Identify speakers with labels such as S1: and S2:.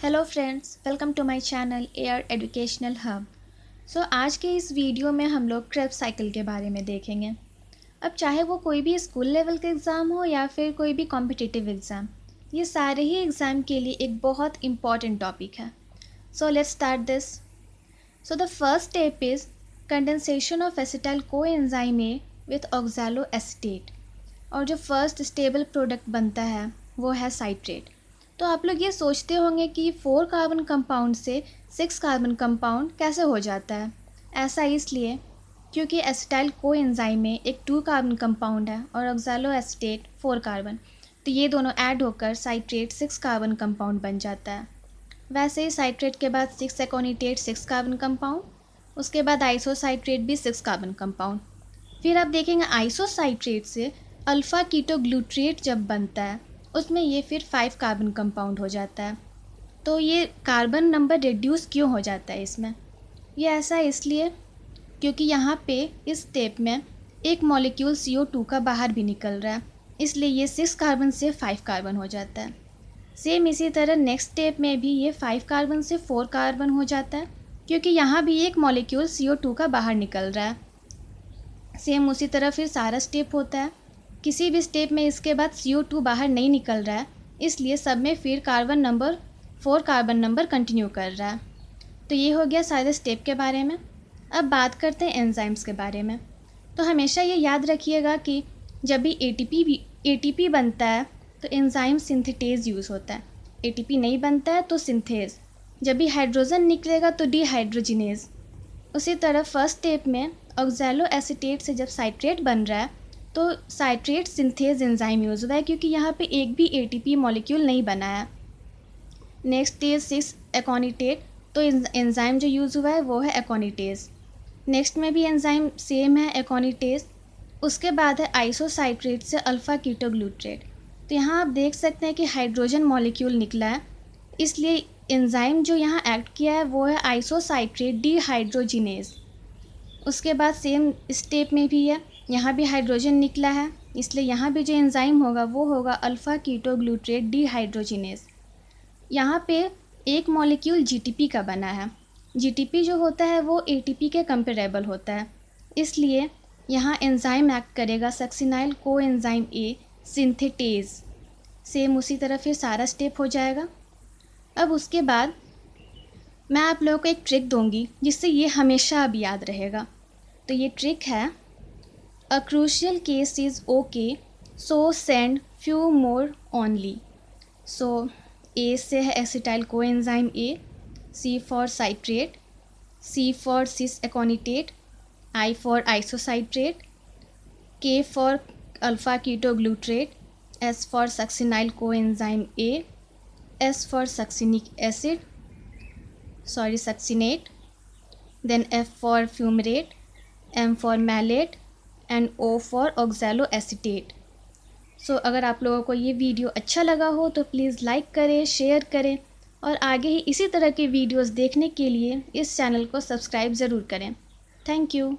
S1: Hello friends, welcome to my channel air educational hub. आज के इस वीडियो में हम लोग क्रेब्स साइकिल के बारे में देखेंगे। अब चाहे वो कोई भी स्कूल लेवल का एग्ज़ाम हो या फिर कोई भी कॉम्पिटिटिव एग्ज़ाम, ये सारे ही एग्ज़ाम के लिए एक बहुत इम्पॉर्टेंट टॉपिक है। Let's start this. The first step is condensation of acetyl coenzyme A with oxaloacetate. और जो फर्स्ट स्टेबल प्रोडक्ट बनता है वो है साइट्रेट। तो आप लोग ये सोचते होंगे कि 4 कार्बन कंपाउंड से 6 कार्बन कंपाउंड कैसे हो जाता है। ऐसा इसलिए क्योंकि एसिटाइल कोएंजाइम में एक 2 कार्बन कंपाउंड है और ऑक्सैलोएसीटेट 4 कार्बन, तो ये दोनों ऐड होकर साइट्रेट 6 कार्बन कंपाउंड बन जाता है। वैसे ही साइट्रेट के बाद 6 एकोनिटेट 6 कार्बन कंपाउंड, उसके बाद आइसोसाइट्रेट भी 6 कार्बन कंपाउंड। फिर आप देखेंगे आइसोसाइट्रेट से अल्फ़ा कीटोग्लूट्रेट जब बनता है उसमें ये फिर 5 कार्बन कंपाउंड हो जाता है। तो ये कार्बन नंबर रिड्यूस क्यों हो जाता है इसमें? ये ऐसा इसलिए क्योंकि यहाँ पे इस स्टेप में एक मॉलिक्यूल CO2 का बाहर भी निकल रहा है, इसलिए ये 6 कार्बन से 5 कार्बन हो जाता है। सेम इसी तरह नेक्स्ट स्टेप में भी ये 5 कार्बन से 4 कार्बन हो जाता है, क्योंकि यहाँ भी एक मॉलिक्यूल CO2 का बाहर निकल रहा है। सेम उसी तरह फिर सारा स्टेप होता है। किसी भी स्टेप में इसके बाद CO2 बाहर नहीं निकल रहा है, इसलिए सब में फिर 4 कार्बन नंबर कंटिन्यू कर रहा है। तो ये हो गया सारे स्टेप के बारे में। अब बात करते हैं एंजाइम्स के बारे में। तो हमेशा ये याद रखिएगा कि जब भी ATP बनता है तो एंजाइम सिंथेटेज यूज़ होता है। ATP नहीं बनता है तो सिंथेज। जब भी हाइड्रोजन निकलेगा तो डिहाइड्रोजिनेज। उसी तरह फर्स्ट स्टेप में ऑक्सैलोएसीटेट से जब साइट्रेट बन रहा है तो साइट्रेट सिंथेज एंजाइम यूज़ हुआ है, क्योंकि यहाँ पे एक भी ATP मॉलिक्यूल नहीं बना है। नेक्स्ट इज 6 एकोनिटेट, तो एंजाइम जो यूज़ हुआ है वो है एकोनिटेज। नेक्स्ट में भी एंजाइम सेम है, एकोनिटेज। उसके बाद है आइसोसाइट्रेट से अल्फ़ा कीटोग्लूट्रेट। तो यहाँ आप देख सकते हैं कि हाइड्रोजन मॉलिक्यूल निकला है, इसलिए एंजाइम जो यहाँ एक्ट किया है वो है आइसोसाइट्रेट डिहाइड्रोजिनेज। उसके बाद सेम स्टेप में भी है, यहाँ भी हाइड्रोजन निकला है, इसलिए यहाँ भी जो एंजाइम होगा वो होगा अल्फ़ा कीटोग्लूट्रेट डिहाइड्रोजिनेज। यहाँ पे एक मॉलिक्यूल GTP का बना है। GTP जो होता है वो ATP के कंपेरेबल होता है, इसलिए यहाँ एंजाइम एक्ट करेगा succinyl coenzyme A synthetase. Same उसी तरह फिर सारा स्टेप हो जाएगा। अब उसके बाद मैं आप लोगों को एक ट्रिक दूंगी जिससे ये हमेशा अब याद रहेगा। तो ये ट्रिक है, A crucial case is okay, so send few more only. A से है acetyl coenzyme A, C for citrate, C for cis aconitate, I for isocytrate, K for alpha ketoglutarate, S for succinyl coenzyme A, S for succinate, then F for fumarate, M for malate and O for oxaloacetate. अगर आप लोगों को ये video अच्छा लगा हो तो please like करें, शेयर करें और आगे ही इसी तरह के वीडियोस देखने के लिए इस चैनल को सब्सक्राइब ज़रूर करें। Thank you.